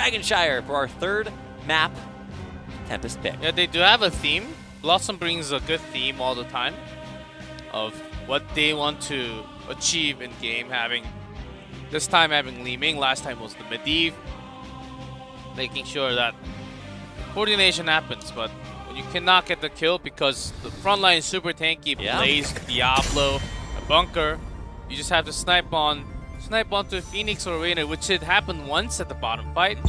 Dragonshire for our third map Tempest pick. Yeah, they do have a theme. BlossoM brings a good theme all the time of what they want to achieve in game. This time having Li Ming, last time was the Medivh. Making sure that coordination happens, but when you cannot get the kill because the front line is super tanky, Blaze, Diablo, a bunker, you just have to snipe onto Phoenix or Reyna, which had happened once at the bottom fight,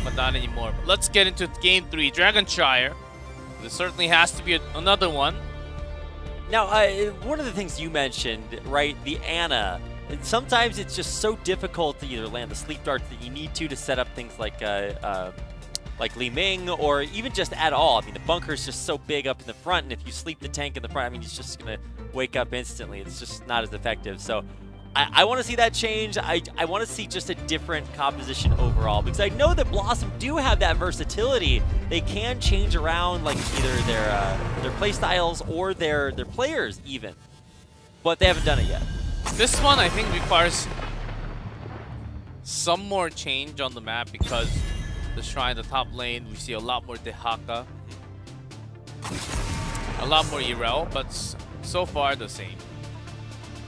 but not anymore. But let's get into game 3, Dragonshire. There certainly has to be another one. Now, one of the things you mentioned, right, the Ana, sometimes it's just so difficult to either land the sleep darts that you need to set up things like Li Ming, or even just at all. I mean, the bunker is just so big up in the front, and if you sleep the tank in the front, I mean, he's just going to wake up instantly. It's just not as effective. So I want to see that change. I want to see just a different composition overall, because I know that BlossoM do have that versatility. They can change around like either their play styles or their players even, but they haven't done it yet. This one I think requires some more change on the map because the Shrine, the top lane, we see a lot more Dehaka, a lot more Irel, but so far the same.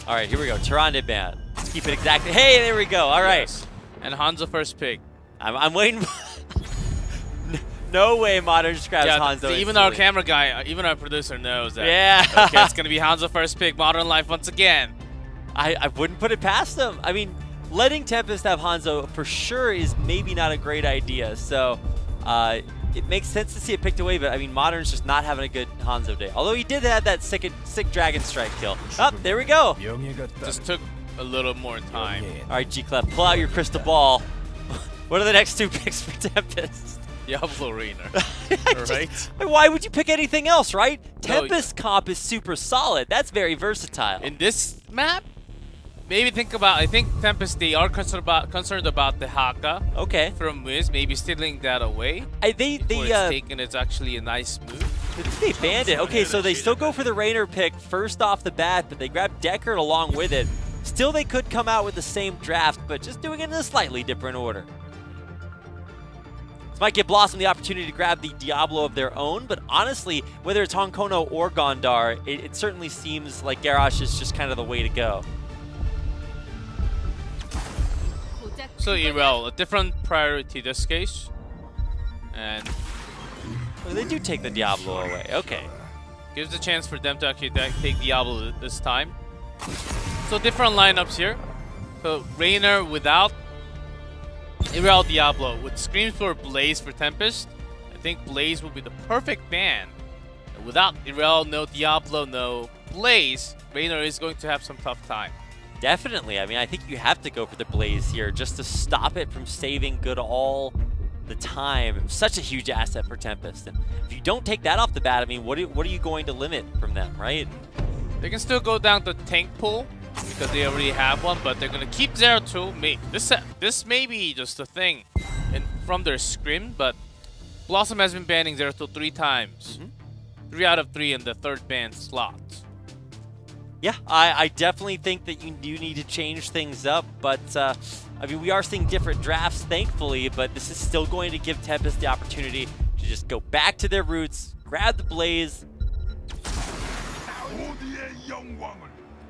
All right, here we go. Tyrande ban. Let's keep it exactly. Hey, there we go. All right. Yes. And Hanzo first pick. I'm waiting. No way Modern just grabs Hanzo. Even our camera guy, even our producer knows that. Yeah. Okay, it's going to be Hanzo first pick, Modern Life once again. I wouldn't put it past them. I mean, letting Tempest have Hanzo for sure is maybe not a great idea. So it makes sense to see it picked away, but I mean, Modern's just not having a good Hanzo day. Although he did have that sick Dragon Strike kill. Oh, there we go. Just took a little more time. All right, G-Clef, pull out your crystal ball. What are the next 2 picks for Tempest? Diablo Reyna. Right? Why would you pick anything else, right? Tempest comp is super solid. That's very versatile. In this map, maybe think about, I think Tempest, they are concerned about the Haka. Okay. From Wiz, maybe stealing that away. It's actually a nice move. They banned it. Okay, so they still go for the Reyna pick first off the bat, but they grab Deckard along with it. Still, they could come out with the same draft, but just doing it in a slightly different order. This might give BlossoM the opportunity to grab the Diablo of their own, but honestly, whether it's Honkono or Gondar, it certainly seems like Garrosh is just kind of the way to go. So Irel, a different priority this case. And well, they do take the Diablo away. Okay. Gives a chance for them to actually take Diablo this time. So different lineups here. So Reyna without Irel Diablo. With Screams for Blaze for Tempest, I think Blaze will be the perfect ban. And without Irel, no Diablo, no Blaze, Reyna is going to have some tough time. Definitely. I mean, I think you have to go for the Blaze here just to stop it from saving good all the time. Such a huge asset for Tempest. And if you don't take that off the bat, I mean, what are you going to limit from them, right? They can still go down to tank pool because they already have one, but they're going to keep 0-2. This may be just a thing from their scrim, but BlossoM has been banning 0-2 3 times. 3 out of 3 in the 3rd ban slot. Yeah, I definitely think that you do need to change things up, but I mean, we are seeing different drafts, thankfully, but this is still going to give Tempest the opportunity to just go back to their roots, grab the Blaze.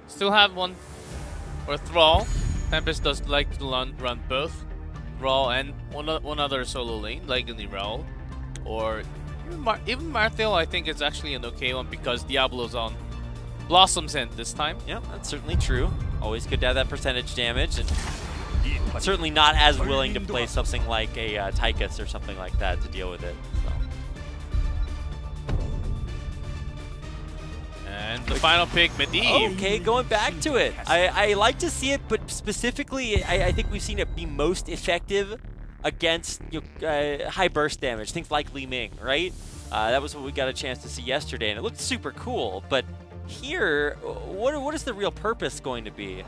Still have one, or Thrall. Tempest does like to run both Thrall and one other solo lane, like in Irel, or even Marthel. I think it's actually an okay one because Diablo's on BlossoM's end this time. Yeah, that's certainly true. Always good to have that percentage damage, and certainly not as willing to play something like a Tychus or something like that to deal with it. So. And the final pick, Medivh. Okay, going back to it. I like to see it, but specifically, I think we've seen it be most effective against high burst damage, things like Li Ming, right? That was what we got a chance to see yesterday, and it looked super cool, but here, what is the real purpose going to be?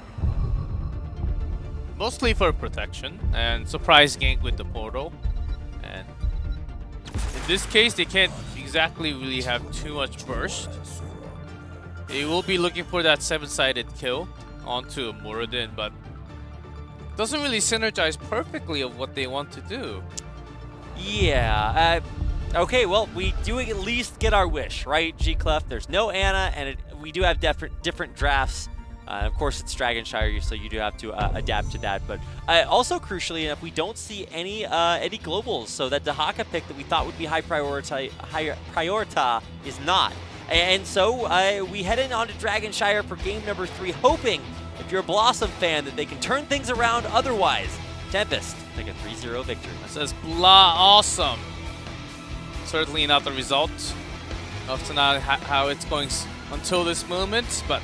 Mostly for protection and surprise gank with the portal. And in this case, they can't exactly really have too much burst. They will be looking for that 7-sided kill onto Muradin, but it doesn't really synergize perfectly of what they want to do. Yeah. Okay, well, we do at least get our wish, right, G-Clef? There's no Ana, and we do have different drafts. Of course, it's Dragonshire, so you do have to adapt to that. But also, crucially enough, we don't see any globals. So that Dahaka pick that we thought would be high priority is not. And so we head in onto Dragonshire for game number 3, hoping, if you're a BlossoM fan, that they can turn things around otherwise. Tempest, take a 3-0 victory. It says BlossoM. Certainly not the result of tonight, how it's going until this moment, but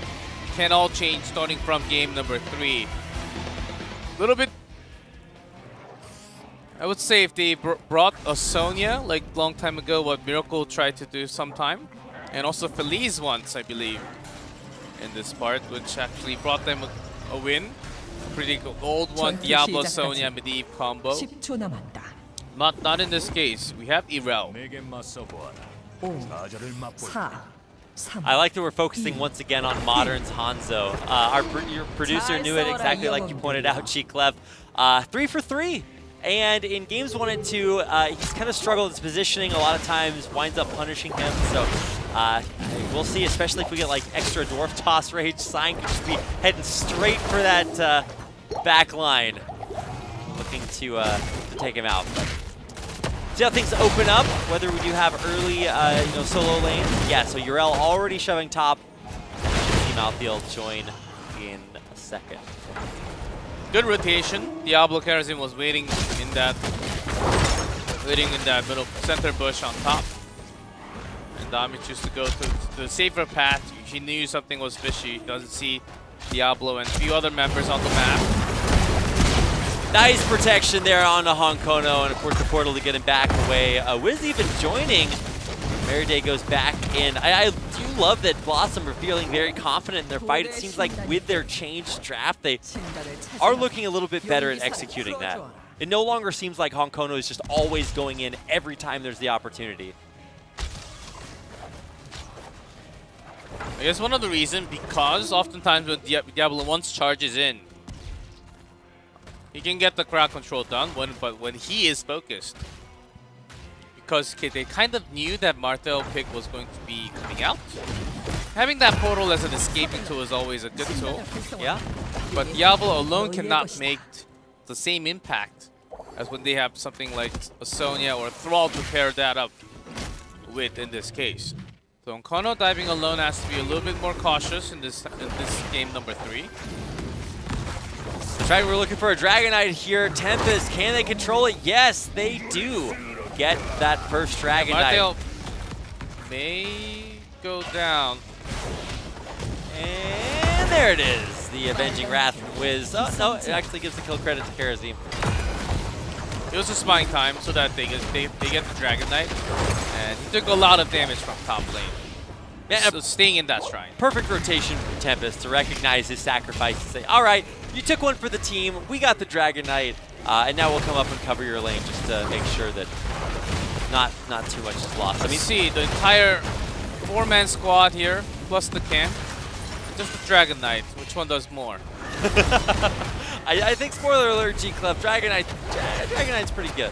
can all change starting from game number 3. A little bit, I would say, if they brought a Sonya like long time ago, what Miracle tried to do sometime, and also Feliz once, I believe, in this part, which actually brought them a win. Pretty old one, Diablo Sonya Medivh combo. Not in this case. We have Irel. I like that we're focusing once again on Modern's Hanzo. Your producer knew it exactly like you pointed out, G-Clef. 3 for 3. And in games 1 and 2, he's kind of struggled with his positioning. A lot of times winds up punishing him. So we'll see, especially if we get like extra dwarf toss rage. Sign could just be heading straight for that back line, looking to take him out. See how things open up, whether we do have early solo lanes. Yeah, so Urel already shoving top. Team outfield join in a second. Good rotation. Diablo Karazim was waiting in that middle center bush on top. And Dami chose to go to the safer path. He knew something was fishy. Doesn't see Diablo and a few other members on the map. Nice protection there on the Honkono, and of course the portal to get him back away. Wiz even joining. Meriday goes back in. I do love that BlossoM are feeling very confident in their fight. It seems like with their changed draft, they are looking a little bit better at executing that. It no longer seems like Honkono is just always going in every time there's the opportunity. I guess one of the reasons, because oftentimes when Diablo once charges in, he can get the crowd control done, but when he is focused, because they kind of knew that Martel pick was going to be coming out, having that portal as an escaping tool is always a good tool. Yeah. But Diablo alone cannot make the same impact as when they have something like a Sonya or a Thrall to pair that up with in this case. So Honkono diving alone has to be a little bit more cautious in this game number 3. That's right, we're looking for a Dragonite here. Tempest, can they control it? Yes, they do. Get that first Dragonite. Martel may go down. And there it is. The Avenging Wrath from Wiz. Oh, no, it actually gives the kill credit to Karazim. It was a spying time so that they get the Dragonite. And he took a lot of damage from top lane. Yeah, so staying in that shrine. Perfect rotation from Tempest to recognize his sacrifice and say, all right, you took one for the team, we got the Dragonite, and now we'll come up and cover your lane just to make sure that not too much is lost. I mean, see, the entire 4-man squad here, plus the camp, just the Dragonite. Which one does more? I think, spoiler alert, G-Clef, Dragonite's pretty good.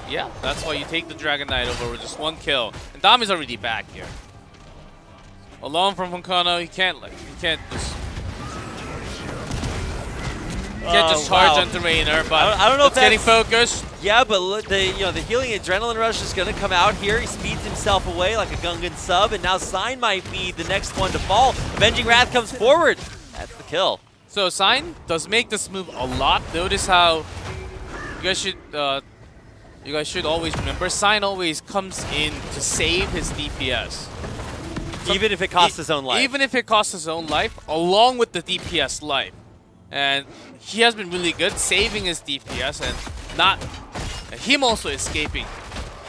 Yeah, that's why you take the Dragonite over with just one kill. And Dami's already back here. Alone from Honkono, he can't just charge onto Raynor, but I don't know if that's getting focused. Yeah, but the healing adrenaline rush is going to come out here. He speeds himself away like a Gungan sub, and now Sign might be the next one to fall. Avenging Wrath comes forward. That's the kill. So Sign does make this move a lot. Notice how you guys should always remember, Sign always comes in to save his DPS. Even if it costs his own life. Even if it costs his own life, along with the DPS life. And he has been really good saving his DPS and him also escaping.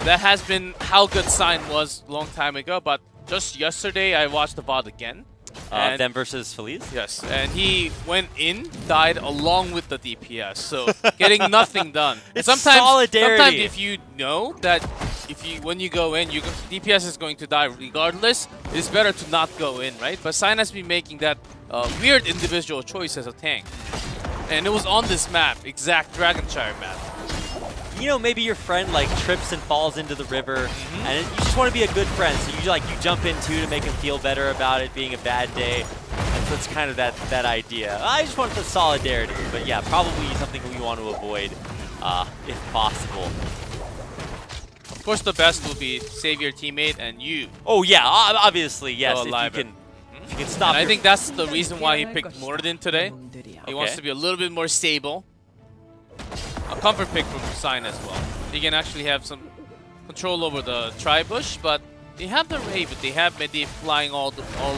That has been how good Sign was a long time ago, but just yesterday I watched the VOD again. Them versus Feliz? Yes, and he went in, died along with the DPS, so getting nothing done. It's solidarity. Sometimes if you know that when you go in, DPS is going to die regardless, it's better to not go in, right? But Sign has been making that weird individual choice as a tank. And it was on this map, exact Dragonshire map. you know, maybe your friend like trips and falls into the river, and you just want to be a good friend. So you jump in too to make him feel better about it being a bad day. And so it's kind of that idea. I just want the solidarity, but yeah, probably something we want to avoid if possible. Of course, the best will be save your teammate and you. Oh yeah, obviously yes. If you can stop. And I think that's the reason why he picked Morden today. He wants to be a little bit more stable. A comfort pick from Sign as well. He can actually have some control over the tri-bush, but they have the Raven, they have Medivh flying all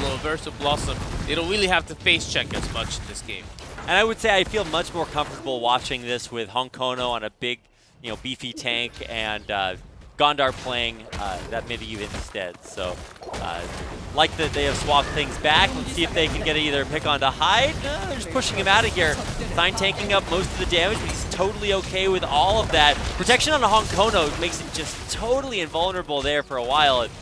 over, so BlossoM, they don't really have to face check as much in this game. And I would say I feel much more comfortable watching this with Honkono on a big, beefy tank and Gondar playing that Medivh instead. So, like that they have swapped things back. Let's see if they can get either a pick onto Hyde. No, they're just pushing him out of here. Sign tanking up most of the damage, but he's totally okay with all of that. Protection on a Honkono makes him just totally invulnerable there for a while. And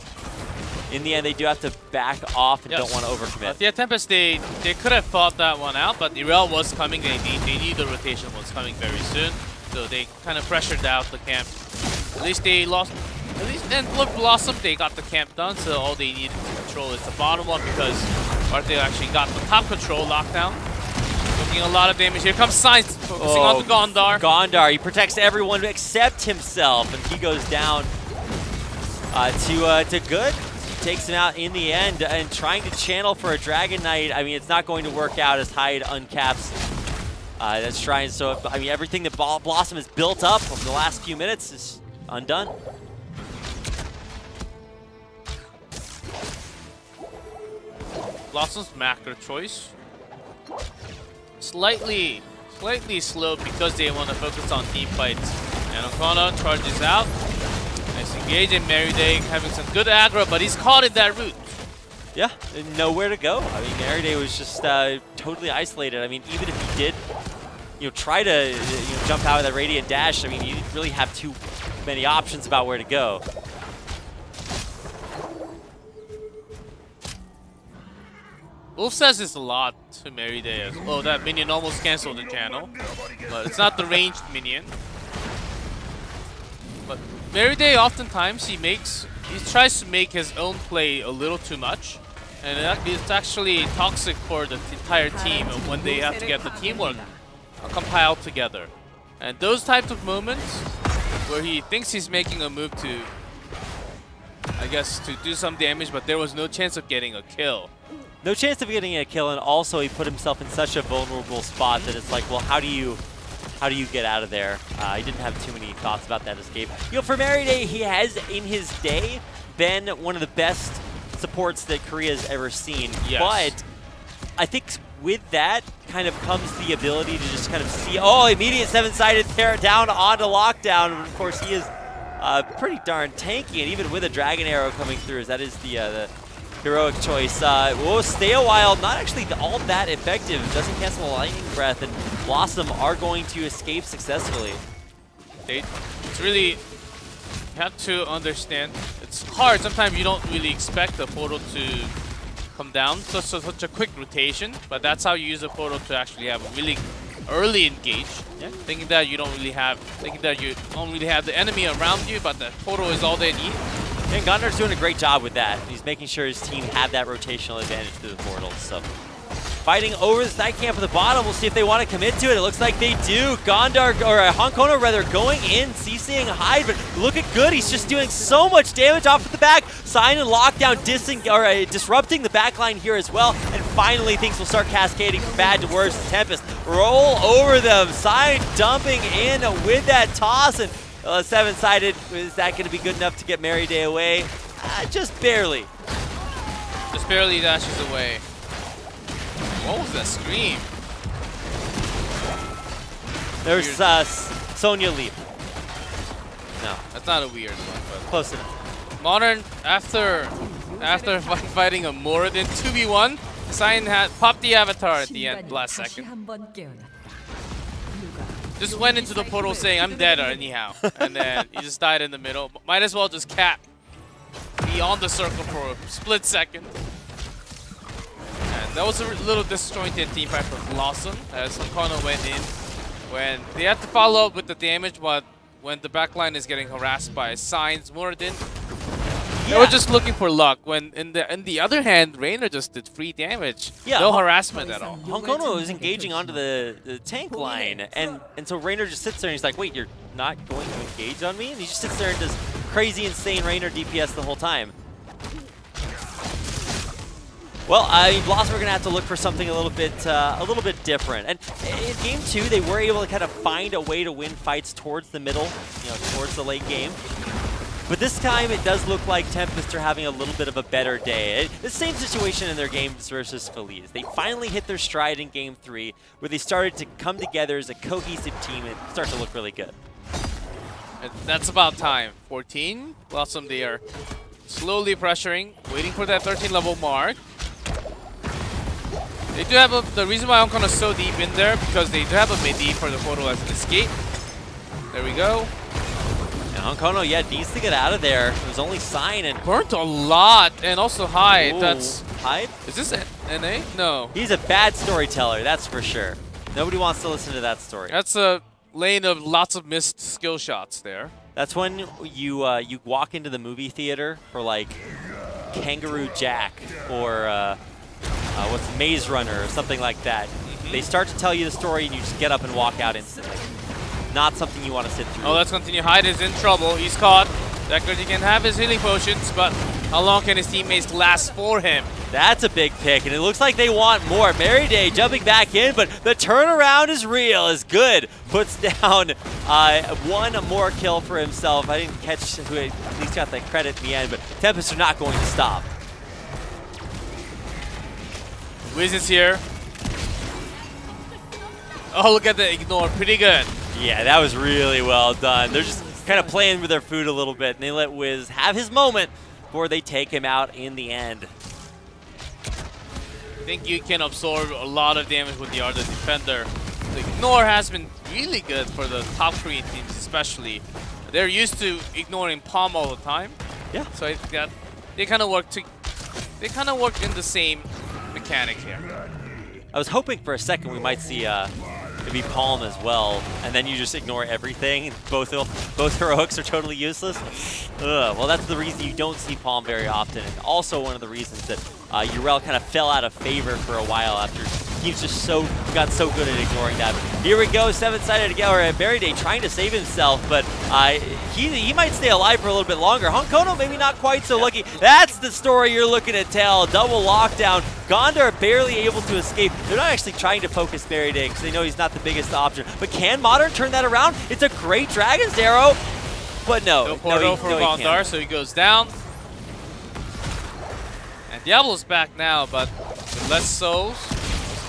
in the end, they do have to back off and don't want to overcommit. Yeah, Tempest, they could have fought that one out, but the rail was coming. They knew the rotation was coming very soon, so they kind of pressured out the camp. At least they lost. At least then look, BlossoM, they got the camp done, so all they needed to control is the bottom one because Arthur actually got the top control lockdown. Taking a lot of damage. Here comes Science focusing on the Gondar. Gondar, he protects everyone except himself, and he goes down to good. He takes him out in the end, and trying to channel for a Dragon Knight. I mean, it's not going to work out as Hyde uncaps that Shrine. So, I mean, everything that BlossoM has built up over the last few minutes is undone. BlossoM's macro choice. Slightly slow because they want to focus on team fights. And Okona charges out. Nice engage, and Merryday having some good aggro, but he's caught in that route. Yeah, nowhere to go. I mean, Merryday was just totally isolated. I mean, even if he did, try to jump out of that Radiant Dash, I mean, you didn't really have too many options about where to go. Wolf says it's a lot to Merryday as well. Oh, that minion almost canceled the channel, but it's not the ranged minion. But Merryday, oftentimes he tries to make his own play a little too much, and it's actually toxic for the entire team when they have to get the teamwork compiled together. And those types of moments where he thinks he's making a move to, I guess, to do some damage, but there was no chance of getting a kill. No chance of getting a kill, and also he put himself in such a vulnerable spot that it's like, well, how do you get out of there? He didn't have too many thoughts about that escape. For Merryday, he has in his day been one of the best supports that Korea's ever seen. Yes. But I think with that kind of comes the ability to just kind of see, immediate 7-sided tear down onto lockdown. And of course, he is pretty darn tanky, and even with a Dragon Arrow coming through, that is the heroic choice. Stay a while, not actually all that effective. Doesn't cancel Lightning Breath, and BlossoM are going to escape successfully. It's really, you have to understand, it's hard. Sometimes you don't really expect the portal to come down, such a quick rotation, but that's how you use the portal to actually have a really early engage. Yeah. Thinking that you don't really have the enemy around you, but the portal is all they need. And Gondar's doing a great job with that. He's making sure his team have that rotational advantage through the portals. So, fighting over the side camp at the bottom. We'll see if they want to commit to it. It looks like they do. Gondar, or Honkono rather, going in, CCing Hyde, but look at Good. He's just doing so much damage off of the back. Sign and lockdown disrupting the backline here as well. And finally, things will start cascading from bad to worse. Tempest roll over them. Sign dumping in with that toss, and 7-sided, is that going to be good enough to get Merryday away? Just barely. Just barely dashes away. What was that scream? There's Sonya Leap. No. That's not a weird one, but close enough. Modern, after fighting a more than 2v1, Sign had popped the avatar at the end, last second. Just went into the portal saying, I'm dead anyhow. And then he just died in the middle. Might as well just cap beyond the circle for a split second. And that was a little disjointed team fight for BlossoM as Honkono went in. When they had to follow up with the damage, but when the backline is getting harassed by Signs, Muradin. Yeah. They were just looking for luck. When in the other hand, Reiner just did free damage. Yeah, No harassment at all. Honkono is engaging onto the tank line, and so Reiner just sits there and he's like, wait, you're not going to engage on me? And he just sits there and does crazy, insane Reiner DPS the whole time. Well, BlossoM are going to have to look for something a little bit different. And in Game 2, they were able to kind of find a way to win fights towards the middle, towards the late game. But this time, it does look like Tempest are having a little bit of a better day. The same situation in their games versus Feliz. They finally hit their stride in Game 3, where they started to come together as a cohesive team and start to look really good. And that's about time. 14, BlossoM, they are slowly pressuring, waiting for that 13 level mark. They do have the reason why Honkono is so deep in there, because they do have a midi for the photo as an escape. There we go. And Honkono, yeah, needs to get out of there. It was only Sign and burnt a lot, and also Hyde. Ooh, That's Hyde? Is this NA? No. He's a bad storyteller, that's for sure. Nobody wants to listen to that story. That's a lane of lots of missed skill shots there. That's when you walk into the movie theater for like Kangaroo Jack or what's Maze Runner or something like that. They start to tell you the story and you just get up and walk out instantly. Not something you want to sit through. Oh, let's continue. Hyde is in trouble. He's caught. Deckard can have his healing potions, but how long can his teammates last for him? That's a big pick, and it looks like they want more. Merryday jumping back in, but the turnaround is real, is good. Puts down one more kill for himself. I didn't catch who at least got the credit in the end, but Tempest are not going to stop. Wiz is here. Oh, look at the ignore. Pretty good. Yeah, that was really well done. They're just kind of playing with their food a little bit, and they let Wiz have his moment before they take him out in the end. I think you can absorb a lot of damage with the other defender. The ignore has been really good for the top Korean teams, especially. They're used to ignoring Palm all the time. Yeah. So I think that they kind of work in the same mechanic here. I was hoping for a second we might see maybe Palm as well, and then you just ignore everything. Both heroics are totally useless. Ugh. Well, that's the reason you don't see Palm very often, and also one of the reasons that Yrel kind of fell out of favor for a while after teams just got so good at ignoring that. Here we go, seven-sided again, or Merryday trying to save himself, but he might stay alive for a little bit longer. Honkono maybe not quite so lucky. That's the story you're looking to tell. Double lockdown. Gondar barely able to escape. They're not actually trying to focus Merryday because they know he's not the biggest option. But can Modern turn that around? It's a great Dragon's Arrow, but no. No portal for Gondar, so he goes down. And Diablo's back now, but with less souls.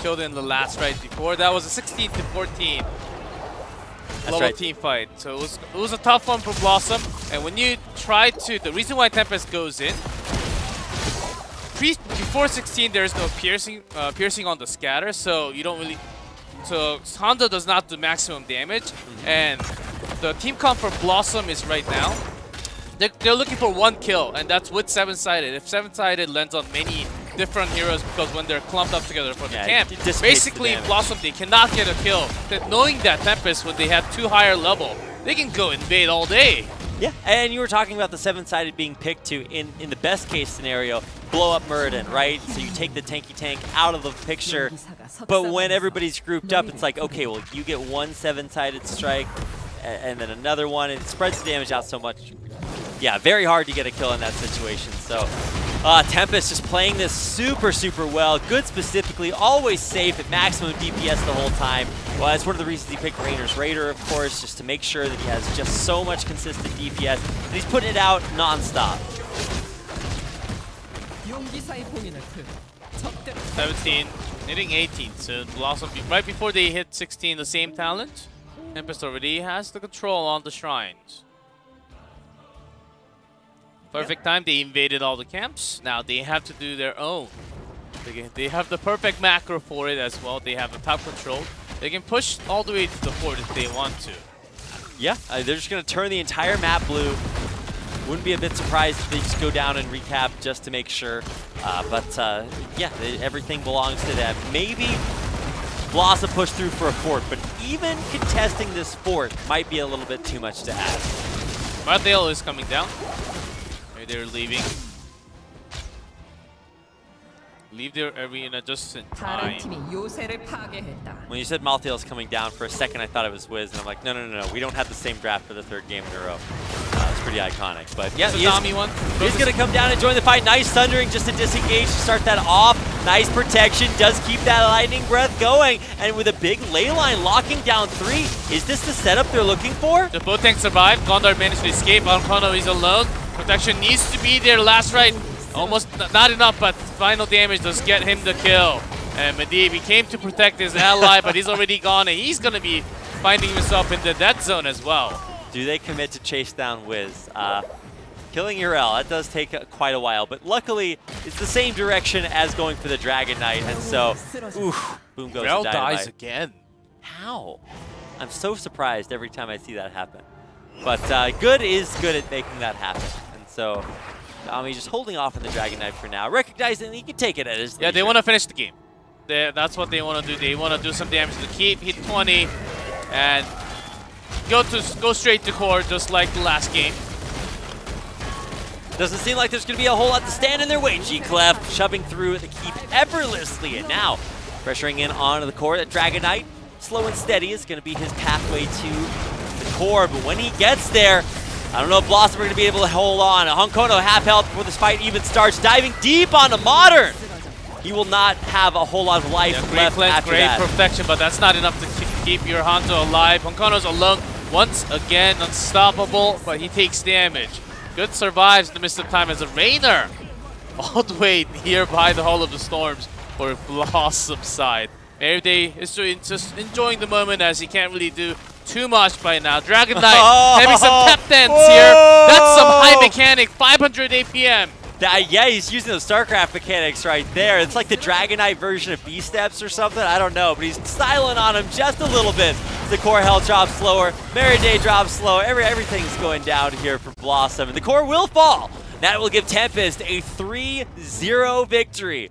Killed in the last fight before. That was a 16-14 global team fight. So it was a tough one for BlossoM. And when you try to, the reason why Tempest goes in, before 16 there's no piercing on the scatter, so you don't really. So Hondo does not do maximum damage, and the team comp for BlossoM is right now. They're looking for one kill, and that's with seven-sided. If seven-sided lands on many different heroes, because when they're clumped up together for the camp, basically BlossoM, they cannot get a kill. That knowing that Tempest, when they have 2 higher level, they can go invade all day. Yeah, and you were talking about the seven-sided being picked to, in the best case scenario, blow up Muradin, right? So you take the tanky tank out of the picture, but when everybody's grouped up, it's like, okay, well, you get one seven-sided strike, and then another one, and it spreads the damage out so much. Yeah, very hard to get a kill in that situation. So Tempest just playing this super, super well. Good specifically, always safe at maximum DPS the whole time. Well, that's one of the reasons he picked Rainer's Raider, of course, just to make sure that he has just so much consistent DPS. And he's putting it out non-stop. 17, hitting 18 soon. BlossoM, right before they hit 16, the same talent. Tempest already has the control on the shrines. Perfect time, they invaded all the camps. Now they have to do their own. They have the perfect macro for it as well. They have the top control. They can push all the way to the fort if they want to. Yeah, they're just going to turn the entire map blue. Wouldn't be a bit surprised if they just go down and recap just to make sure. Yeah, everything belongs to them. Maybe BlossoM pushed through for a fort, but even contesting this fort might be a little bit too much to ask. Marthail is coming down. Maybe they're leaving. Leave their arena just in time. When you said Malthael's coming down for a second, I thought it was Wiz, and I'm like, no, we don't have the same draft for the third game in a row. It's pretty iconic, but yeah, he's going to come down and join the fight. Nice thundering just to disengage to start that off. Nice protection, does keep that lightning breath going, and with a big ley line locking down 3, is this the setup they're looking for? The both tanks survived. Gondar managed to escape. Arcono is alone. Protection needs to be there. Last right. Almost not enough, but final damage does get him the kill. And Medivh, he came to protect his ally, but he's already gone, and he's going to be finding himself in the dead zone as well. Do they commit to chase down Wiz? Killing Urel, that does take quite a while, but luckily it's the same direction as going for the Dragon Knight, and so, oof, boom goes Urel the Dynamite. dies again. How? I'm so surprised every time I see that happen. But Good is good at making that happen, and so he's just holding off on the Dragon Knight for now, recognizing he can take it at his leisure. Yeah, they want to finish the game. That's what they want to do. They want to do some damage to keep, hit 20, and go straight to core, just like the last game. Doesn't seem like there's going to be a whole lot to stand in their way. G-Clef shoving through the keep effortlessly, and now pressuring in onto the core. That Dragon Knight, slow and steady, is going to be his pathway to the core, but when he gets there, I don't know if BlossoM are going to be able to hold on. Honkono half health before this fight even starts, diving deep onto Modern. He will not have a whole lot of life left after that. Great protection, but that's not enough to keep your Hanzo alive. Honkono's alone, once again unstoppable, but he takes damage. Good survives the mist of time as a Rainer all the way nearby the Hall of the Storms for BlossoM's side. Mayday is just enjoying the moment as he can't really do too much by now. Dragon Knight having some tap dance here. That's some high mechanic, 500 APM. Yeah, he's using the StarCraft mechanics right there. It's like the Dragon Knight version of B-Steps or something. I don't know, but he's styling on him just a little bit. The core health drops slower. Mayday drops slower. Everything's going down here for BlossoM, and the core will fall. That will give Tempest a 3-0 victory